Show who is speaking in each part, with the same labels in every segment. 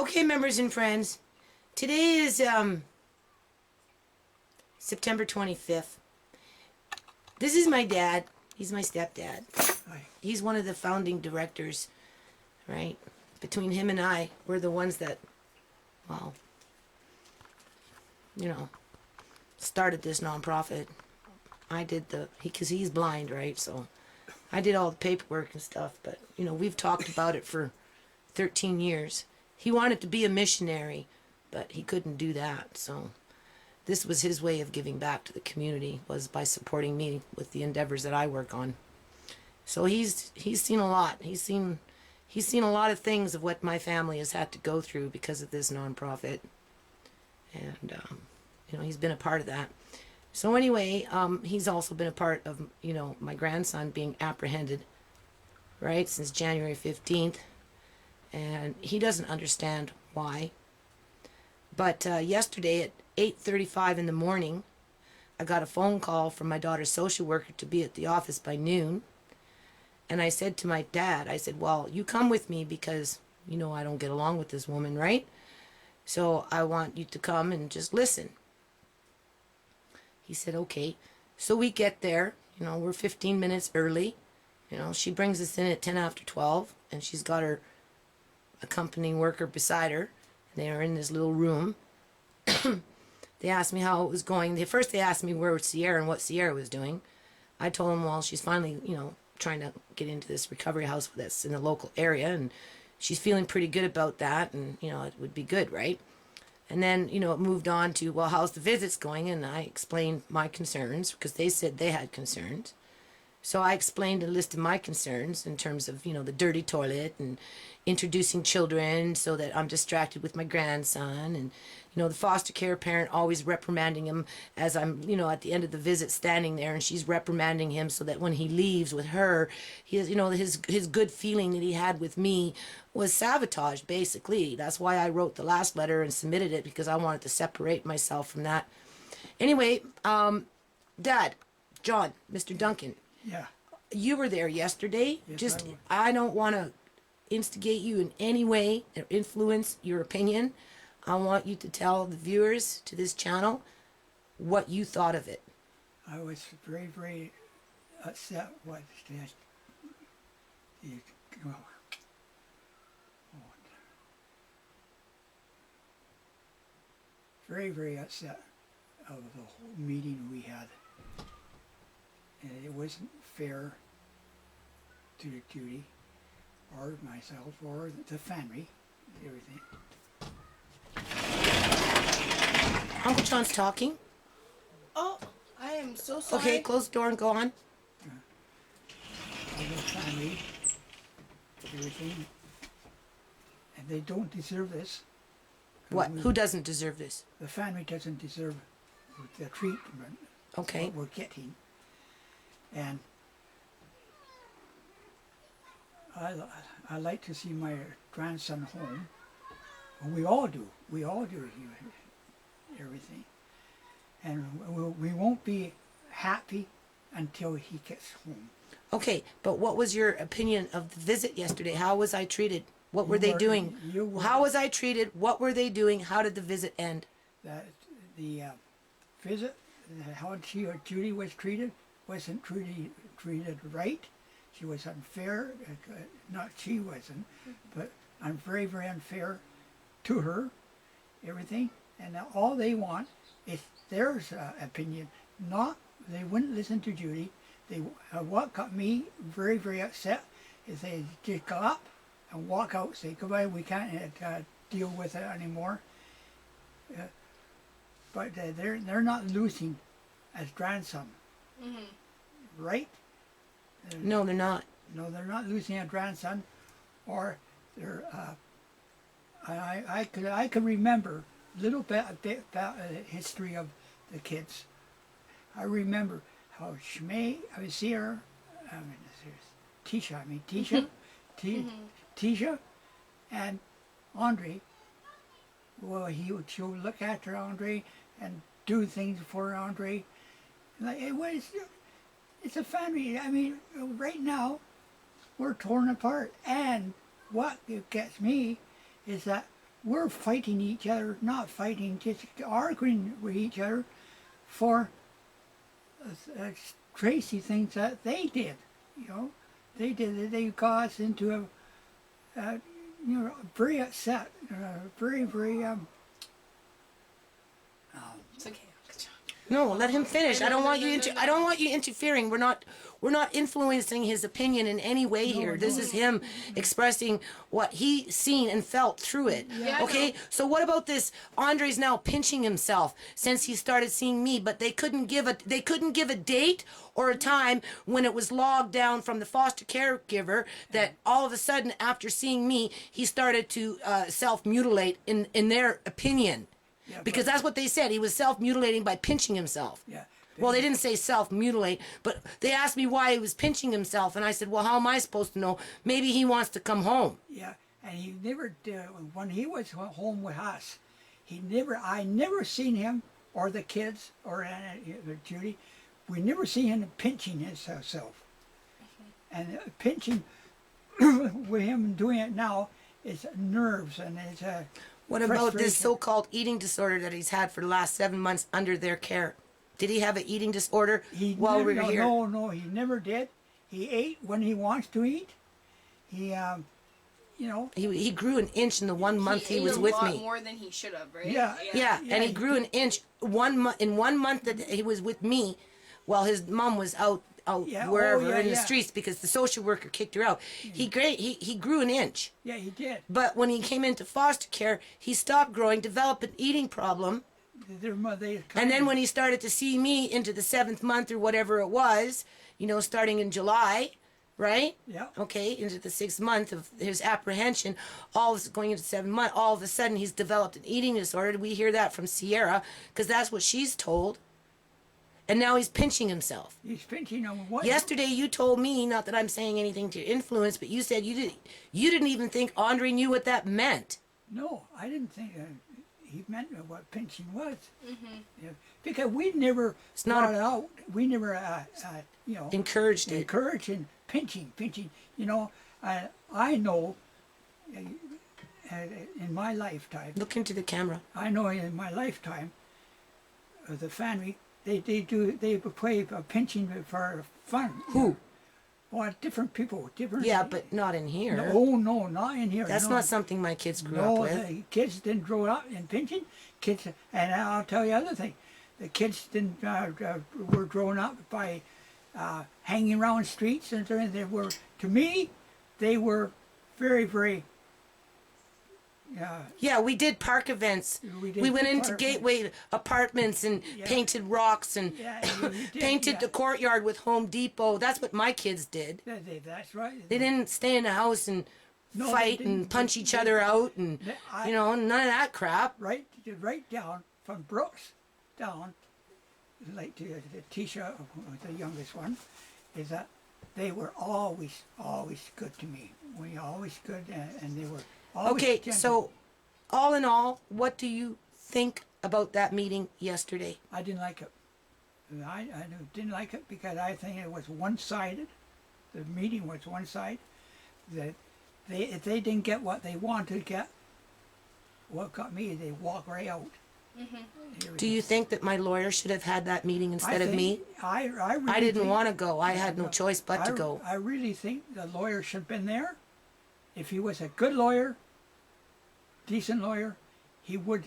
Speaker 1: Okay, members and friends, today is September 25th. This is my dad. He's my stepdad.
Speaker 2: Aye.
Speaker 1: He's one of the founding directors, right? Between him and I, we're the ones that, well, started this nonprofit. I did because he's blind, right? So I did all the paperwork and stuff, but, we've talked about it for 13 years. He wanted to be a missionary, but he couldn't do that. So this was his way of giving back to the community, was by supporting me with the endeavors that I work on. So he's seen a lot. He's seen a lot of things of what my family has had to go through because of this nonprofit, and he's been a part of that. So anyway, he's also been a part of my grandson being apprehended, right, since January 15th. And he doesn't understand why. But yesterday at 8:35 in the morning, I got a phone call from my daughter's social worker to be at the office by noon. And I said to my dad, I said, well, you come with me because, I don't get along with this woman, right? So I want you to come and just listen. He said, okay. So we get there, we're 15 minutes early. She brings us in at 10 after 12, and she's got her accompanying worker beside her. They are in this little room. They asked me how it was going. First they asked me where was Sierra and what Sierra was doing. I told them, well, she's finally, trying to get into this recovery house that's in the local area, and she's feeling pretty good about that, and, it would be good, right? And then, it moved on to, well, how's the visits going? And I explained my concerns, because they said they had concerns. So I explained a list of my concerns in terms of, the dirty toilet and introducing children so that I'm distracted with my grandson, and, the foster care parent always reprimanding him as I'm, at the end of the visit standing there, and she's reprimanding him so that when he leaves with her, he has, his good feeling that he had with me was sabotaged, basically. That's why I wrote the last letter and submitted it, because I wanted to separate myself from that. Anyway, Dad, John, Mr. Duncan.
Speaker 2: Yeah.
Speaker 1: You were there yesterday.
Speaker 2: Yes,
Speaker 1: I don't want to instigate you in any way or influence your opinion. I want you to tell the viewers to this channel what you thought of it.
Speaker 2: I was very, very upset with this. Well, very, very upset of the whole meeting we had. And it wasn't fair to Judy or myself or the family, everything.
Speaker 1: Uncle John's talking.
Speaker 3: Oh, I am so sorry.
Speaker 1: Okay, close the door and go on.
Speaker 2: All the family, everything. And they don't deserve this.
Speaker 1: What? Who doesn't deserve this?
Speaker 2: The family doesn't deserve the treatment
Speaker 1: Okay.
Speaker 2: what we're getting. And I like to see my grandson home. And we all do. We all do everything. And we won't be happy until he gets home.
Speaker 1: Okay, but what was your opinion of the visit yesterday? How was I treated? What were they doing? How was I treated? What were they doing? How did the visit end?
Speaker 2: The visit, how Judy was treated, wasn't treated right. She was unfair. Not she wasn't, but I'm very, very unfair to her. Everything, and all they want is their opinion. Not they wouldn't listen to Judy. They what got me very, very upset is they just go up and walk out, say goodbye. We can't deal with it anymore. But they're not losing as grandson.
Speaker 3: Mm-hmm.
Speaker 2: Right?
Speaker 1: No, they're not.
Speaker 2: No, they're not losing a grandson, or they're. I could remember a little bit about the history of the kids. I remember how Sierra, Tisha, Tisha, and Andre. Well, she'll look after Andre and do things for Andre. Like it's a family. I mean, right now we're torn apart. And what gets me is that we're fighting each other, not fighting, just arguing with each other for Tracy things that they did. You know, they did it. They got us into a you know, very upset, very, very.
Speaker 3: It's okay.
Speaker 1: No, let him finish. I don't want you. I don't want you interfering. We're not influencing his opinion in any way here. This is him expressing what he seen and felt through it.
Speaker 3: Yeah, I
Speaker 1: Okay.
Speaker 3: know.
Speaker 1: So what about this? Andre's now pinching himself since he started seeing me, but they couldn't give a date or a time when it was logged down from the foster caregiver that all of a sudden after seeing me he started to self mutilate in their opinion.
Speaker 2: Yeah,
Speaker 1: Because
Speaker 2: but-
Speaker 1: that's what they said. He was self-mutilating by pinching himself.
Speaker 2: Yeah.
Speaker 1: Well, they didn't say self-mutilate, but they asked me why he was pinching himself, and I said, well, how am I supposed to know? Maybe he wants to come home.
Speaker 2: Yeah, and he never when he was home with us. I never seen him or the kids or Judy. We never seen him pinching himself. And pinching with him doing it now is nerves and it's
Speaker 1: What about this
Speaker 2: frustration.
Speaker 1: so-called eating disorder that he's had for the last 7 months under their care? Did he have an eating disorder while
Speaker 2: never,
Speaker 1: we were here?
Speaker 2: No, he never did. He ate when he wants to eat. He, you know.
Speaker 1: He grew an inch in the 1 month he was with
Speaker 3: a lot
Speaker 1: me.
Speaker 3: more than he should have, right?
Speaker 2: Yeah.
Speaker 1: Yeah, and he
Speaker 2: he
Speaker 1: grew an inch in 1 month that he was with me, while his mom was out
Speaker 2: Yeah, oh,
Speaker 1: wherever
Speaker 2: yeah,
Speaker 1: in the
Speaker 2: yeah.
Speaker 1: streets because the social worker kicked her out. He grew an inch,
Speaker 2: Yeah, he did.
Speaker 1: but when he came into foster care, he stopped growing, developed an eating problem, and then when he started to see me into the 7th month or whatever it was, you know, starting in July, right?
Speaker 2: Yeah.
Speaker 1: Okay, into the 6th month of his apprehension, going into 7 months, all of a sudden he's developed an eating disorder. We hear that from Sierra because that's what she's told. And now he's pinching himself.
Speaker 2: He's pinching on what?
Speaker 1: Yesterday you told me, not that I'm saying anything to influence, but you said you didn't even think Andre knew what that meant.
Speaker 2: No, I didn't think he meant what pinching was. Yeah, because we never
Speaker 1: not
Speaker 2: brought it out. We never, you know,
Speaker 1: Encouraged it.
Speaker 2: encouraging pinching. You know, I know in my lifetime.
Speaker 1: Look into the camera.
Speaker 2: I know in my lifetime, the family they play pinching for fun.
Speaker 1: Who?
Speaker 2: Well, different people, different.
Speaker 1: Yeah, but not in here.
Speaker 2: No, not in here.
Speaker 1: That's
Speaker 2: no.
Speaker 1: not something my kids grew up
Speaker 2: No,
Speaker 1: with.
Speaker 2: the kids didn't grow up in pinching. Kids, and I'll tell you other thing. The kids didn't were grown up by hanging around streets, and they were, to me, they were very, very.
Speaker 1: Yeah, we did park events.
Speaker 2: We
Speaker 1: went
Speaker 2: did
Speaker 1: into
Speaker 2: park
Speaker 1: Gateway Apartments and
Speaker 2: Yeah.
Speaker 1: painted rocks and
Speaker 2: Yeah, you did,
Speaker 1: painted
Speaker 2: yeah.
Speaker 1: the courtyard with Home Depot. That's what my kids did.
Speaker 2: That's right.
Speaker 1: They didn't stay in the house and
Speaker 2: No, they
Speaker 1: fight
Speaker 2: didn't.
Speaker 1: and punch
Speaker 2: They-
Speaker 1: each
Speaker 2: they-
Speaker 1: other out and
Speaker 2: I-
Speaker 1: you know, none of that crap.
Speaker 2: right down from Brooks down, like to Tisha, the youngest one, is that they were always good to me. We always good, and they were always
Speaker 1: Okay,
Speaker 2: gentle.
Speaker 1: so all in all, what do you think about that meeting yesterday?
Speaker 2: I didn't like it. I didn't like it because I think it was one-sided. The meeting was one-sided. That if they didn't get what they wanted to get, what got me, they walk right out.
Speaker 1: Do you think that my lawyer should have had that meeting instead of me?
Speaker 2: I really
Speaker 1: I didn't
Speaker 2: think-
Speaker 1: want to go. I had no choice but to go.
Speaker 2: I really think the lawyer should have been there. If he was a good lawyer, decent lawyer, he would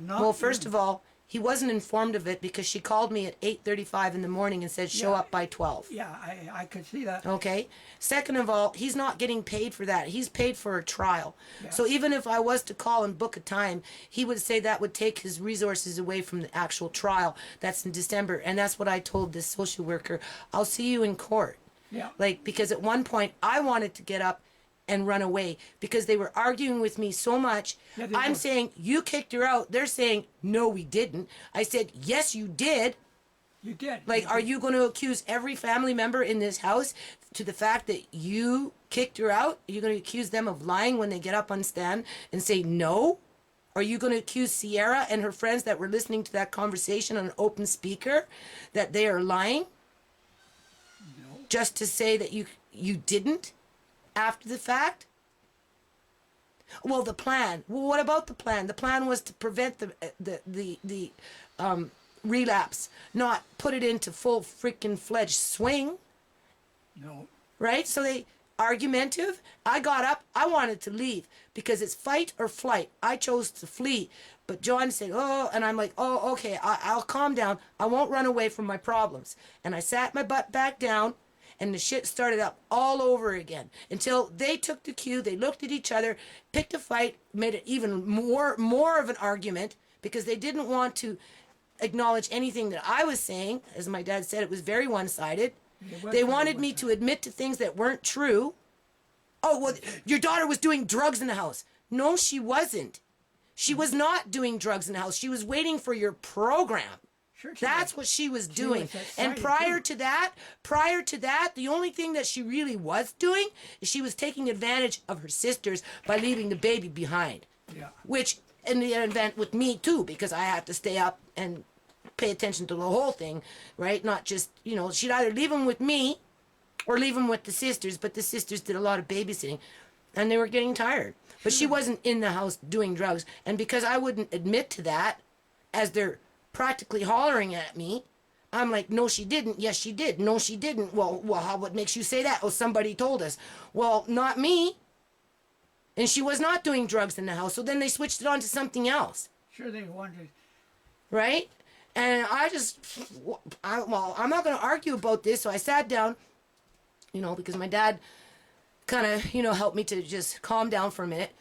Speaker 2: not.
Speaker 1: Well, first of all, he wasn't informed of it because she called me at 8:35 in the morning and said show
Speaker 2: Yeah.
Speaker 1: up by 12.
Speaker 2: Yeah, I could see that.
Speaker 1: Okay. Second of all, he's not getting paid for that. He's paid for a trial.
Speaker 2: Yeah.
Speaker 1: So even if I was to call and book a time, he would say that would take his resources away from the actual trial. That's in December. And that's what I told this social worker. I'll see you in court.
Speaker 2: Yeah.
Speaker 1: Like, because at one point I wanted to get up and run away because they were arguing with me so much.
Speaker 2: Yeah, they
Speaker 1: I'm
Speaker 2: were.
Speaker 1: saying, you kicked her out. They're saying, no, we didn't. I said, yes, you did.
Speaker 2: You did.
Speaker 1: Like, are you going to accuse every family member in this house to the fact that you kicked her out? Are you going to accuse them of lying when they get up on stand and say no? Are you going to accuse Sierra and her friends that were listening to that conversation on an open speaker that they are lying?
Speaker 2: No.
Speaker 1: Just to say that you didn't after the fact? Well, the plan. Well, what about the plan? The plan was to prevent the relapse, not put it into full freaking fledged swing,
Speaker 2: No.
Speaker 1: right? So they argumentative. I got up. I wanted to leave because it's fight or flight. I chose to flee, but John said, "Oh," and I'm like, "Oh, okay. I'll calm down. I won't run away from my problems." And I sat my butt back down. And the shit started up all over again until they took the cue. They looked at each other, picked a fight, made it even more of an argument because they didn't want to acknowledge anything that I was saying. As my dad said, it was very one-sided. They wanted me to admit to things that weren't true. Oh, well, your daughter was doing drugs in the house. No, she wasn't. She was not doing drugs in the house. She was waiting for your program.
Speaker 2: Sure she
Speaker 1: That's
Speaker 2: was.
Speaker 1: what she was
Speaker 2: She
Speaker 1: doing.
Speaker 2: was
Speaker 1: And
Speaker 2: excited,
Speaker 1: prior
Speaker 2: too.
Speaker 1: to that, the only thing that she really was doing is she was taking advantage of her sisters by leaving the baby behind.
Speaker 2: Yeah.
Speaker 1: Which, in the event with me too, because I had to stay up and pay attention to the whole thing, right? Not just, she'd either leave him with me or leave him with the sisters, but the sisters did a lot of babysitting and they were getting tired. But she wasn't in the house doing drugs. And because I wouldn't admit to that, as they're practically hollering at me, I'm like, no, she didn't. Yes, she did. No, she didn't. Well, what makes you say that? Oh, somebody told us. Well, not me. And she was not doing drugs in the house. So then they switched it on to something else,
Speaker 2: Sure they wanted.
Speaker 1: right? And I'm not going to argue about this. So I sat down, because my dad kind of, helped me to just calm down for a minute.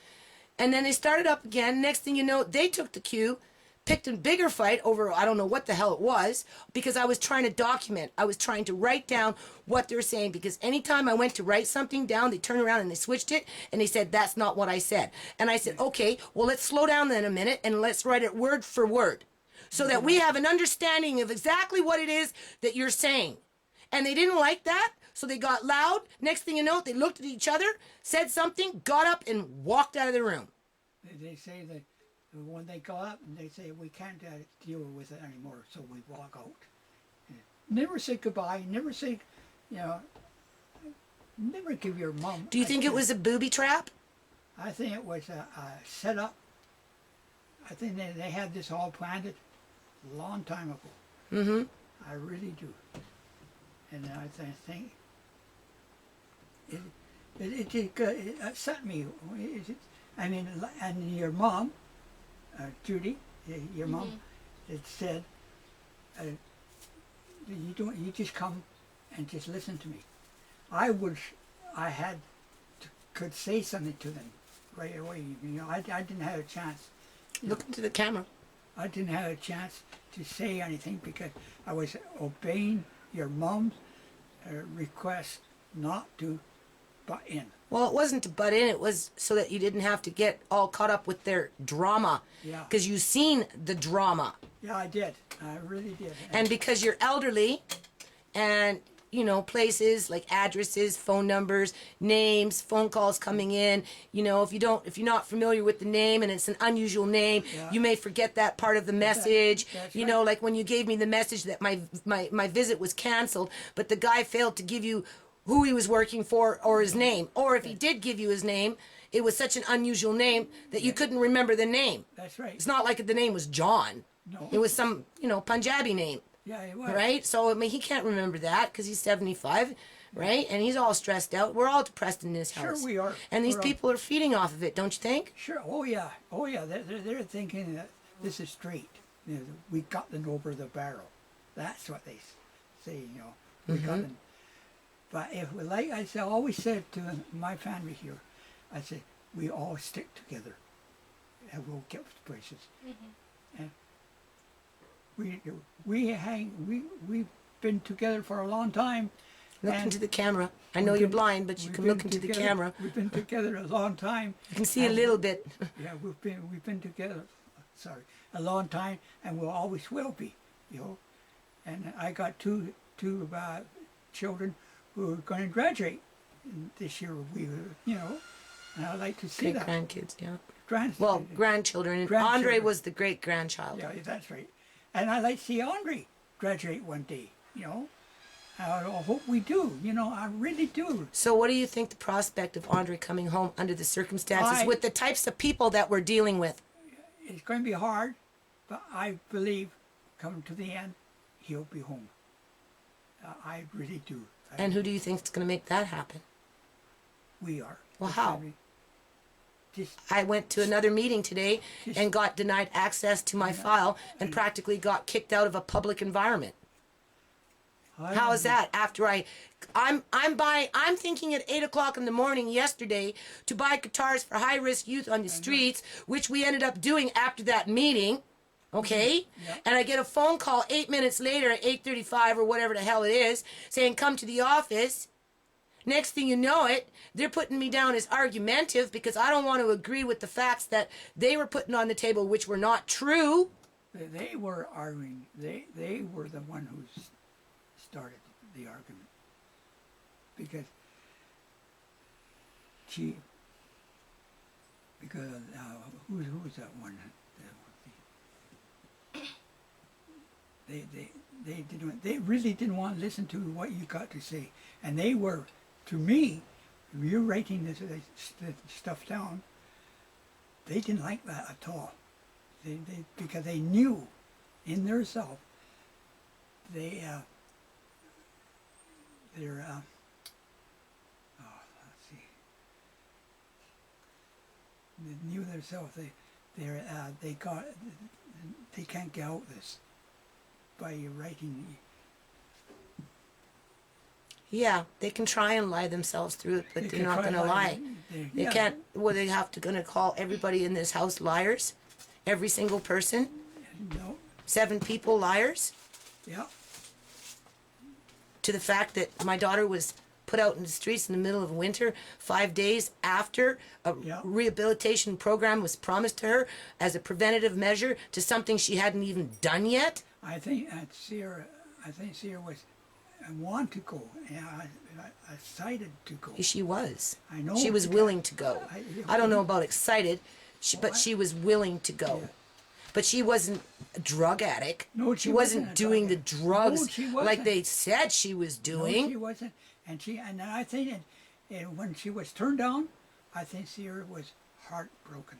Speaker 1: And then they started up again. Next thing you know, they took the cue, picked a bigger fight over, I don't know what the hell it was, because I was trying to document. I was trying to write down what they're saying, because anytime I went to write something down, they turned around and they switched it, and they said, that's not what I said. And I said, okay, well, let's slow down then a minute, and let's write it word for word, so that we have an understanding of exactly what it is that you're saying. And they didn't like that, so they got loud. Next thing you know, they looked at each other, said something, got up, and walked out of the room.
Speaker 2: They say that when they go up and they say we can't deal with it anymore, so we walk out. Yeah. Never say goodbye. Never say, never give your mom.
Speaker 1: Do you think it was a booby trap?
Speaker 2: I think it was a setup. I think they had this all planned a long time ago.
Speaker 1: Mm-hmm.
Speaker 2: I really do. And I think it upset me. I mean, and your mom, Judy, your mom, it said, you just come and just listen to me. I wish I could say something to them right away. I didn't have a chance.
Speaker 1: Look into the camera.
Speaker 2: I didn't have a chance to say anything because I was obeying your mom's request not to butt in.
Speaker 1: Well, it wasn't to butt in. It was so that you didn't have to get all caught up with their drama.
Speaker 2: Yeah.
Speaker 1: Because you've seen the drama.
Speaker 2: Yeah, I did. I really did.
Speaker 1: And because you're elderly and, places like addresses, phone numbers, names, phone calls coming in, if you're not familiar with the name and it's an unusual name,
Speaker 2: Yeah.
Speaker 1: you may forget that part of the message.
Speaker 2: That's
Speaker 1: you
Speaker 2: right.
Speaker 1: know, like when you gave me the message that my visit was canceled, but the guy failed to give you who he was working for or his name. Or if he did give you his name, it was such an unusual name that you couldn't remember the name.
Speaker 2: That's right.
Speaker 1: It's not like the name was John.
Speaker 2: No.
Speaker 1: It was some, Punjabi name.
Speaker 2: Yeah, it was.
Speaker 1: Right? So, he can't remember that because he's 75, right? And he's all stressed out. We're all depressed in this
Speaker 2: Sure
Speaker 1: house.
Speaker 2: we are.
Speaker 1: And these
Speaker 2: We're all-
Speaker 1: people are feeding off of it, don't you think?
Speaker 2: Sure. Oh yeah. Oh yeah. They're thinking that this is straight. We got them over the barrel. That's what they say. We got them. But if we I always said to my family here, I said we all stick together, and we'll get places. And we've been together for a long time.
Speaker 1: Look
Speaker 2: and
Speaker 1: into the camera. I know
Speaker 2: we've
Speaker 1: you're
Speaker 2: been-
Speaker 1: blind, but you
Speaker 2: we've
Speaker 1: can
Speaker 2: been
Speaker 1: look into the
Speaker 2: together-
Speaker 1: camera.
Speaker 2: We've been together a long time.
Speaker 1: You can see a
Speaker 2: and-
Speaker 1: little bit.
Speaker 2: Yeah, we've been together, a long time, and we'll always will be, And I got two children who are going to graduate this year. And I like to see
Speaker 1: Great
Speaker 2: that.
Speaker 1: grandkids, yeah.
Speaker 2: Grandchildren.
Speaker 1: Grandchildren. And
Speaker 2: Grandchildren.
Speaker 1: Andre was the great grandchild.
Speaker 2: Yeah, that's right. And I like to see Andre graduate one day. I hope we do. You know, I really do.
Speaker 1: So what do you think the prospect of Andre coming home under the circumstances
Speaker 2: I-
Speaker 1: with the types of people that we're dealing with?
Speaker 2: It's going to be hard, but I believe coming to the end, he'll be home. I really do.
Speaker 1: And who do you think is going to make that happen?
Speaker 2: We are.
Speaker 1: Well,
Speaker 2: The
Speaker 1: how?
Speaker 2: family. Just
Speaker 1: I went to another meeting today and got denied access to my file and practically got kicked out of a public environment. How is that? After I'm thinking at 8 o'clock in the morning yesterday to buy guitars for high risk youth on the streets, which we ended up doing after that meeting. Okay?
Speaker 2: Yeah.
Speaker 1: And I get a phone call 8 minutes later at 8:35 or whatever the hell it is, saying come to the office. Next thing you know it, they're putting me down as argumentative because I don't want to agree with the facts that they were putting on the table, which were not true.
Speaker 2: They were arguing. They were the one who started the argument because who was that one? They really didn't want to listen to what you got to say, and they were, to me, you're writing this stuff down. They didn't like that at all. Because they knew in their self let's see, they knew themselves. They can't get out this by writing.
Speaker 1: Yeah, they can try and lie themselves through it, but
Speaker 2: They
Speaker 1: they're
Speaker 2: can
Speaker 1: not
Speaker 2: try
Speaker 1: going to
Speaker 2: to
Speaker 1: lie. They
Speaker 2: yeah.
Speaker 1: can't. Well, they have to going to call everybody in this house liars. Every single person.
Speaker 2: No,
Speaker 1: 7 people liars.
Speaker 2: yeah,
Speaker 1: To the fact that my daughter was put out in the streets in the middle of winter 5 days after a
Speaker 2: Yeah.
Speaker 1: rehabilitation program was promised to her as a preventative measure to something she hadn't even done yet.
Speaker 2: I think Sierra was want to go, and I excited to go.
Speaker 1: She was.
Speaker 2: I know.
Speaker 1: She was willing to go.
Speaker 2: I-
Speaker 1: I don't know about excited, but she was willing to go.
Speaker 2: Yeah.
Speaker 1: But she wasn't a drug addict.
Speaker 2: No,
Speaker 1: she
Speaker 2: she
Speaker 1: wasn't
Speaker 2: wasn't a
Speaker 1: doing
Speaker 2: drug
Speaker 1: the
Speaker 2: addict.
Speaker 1: drugs
Speaker 2: No, she
Speaker 1: like
Speaker 2: wasn't.
Speaker 1: they said she was
Speaker 2: No,
Speaker 1: doing.
Speaker 2: she wasn't, and I think when she was turned down, I think Sierra was heartbroken.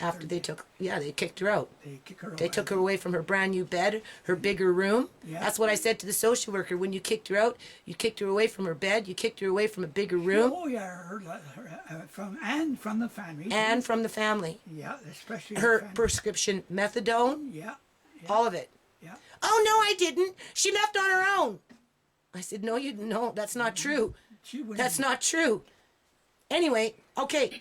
Speaker 1: After they kicked her out.
Speaker 2: They kicked her.
Speaker 1: They took her away from her brand new bed, her bigger room.
Speaker 2: Yeah.
Speaker 1: That's what I said to the social worker. When you kicked her out, you kicked her away from her bed, you kicked her away from a bigger room,
Speaker 2: Oh yeah, from the family.
Speaker 1: and from the family.
Speaker 2: yeah, especially
Speaker 1: Her
Speaker 2: the family.
Speaker 1: prescription methadone,
Speaker 2: Yeah,
Speaker 1: all of it.
Speaker 2: yeah.
Speaker 1: Oh, no, I didn't. She left on her own. I said, no, that's not true.
Speaker 2: She wouldn't.
Speaker 1: That's not true. Anyway, okay,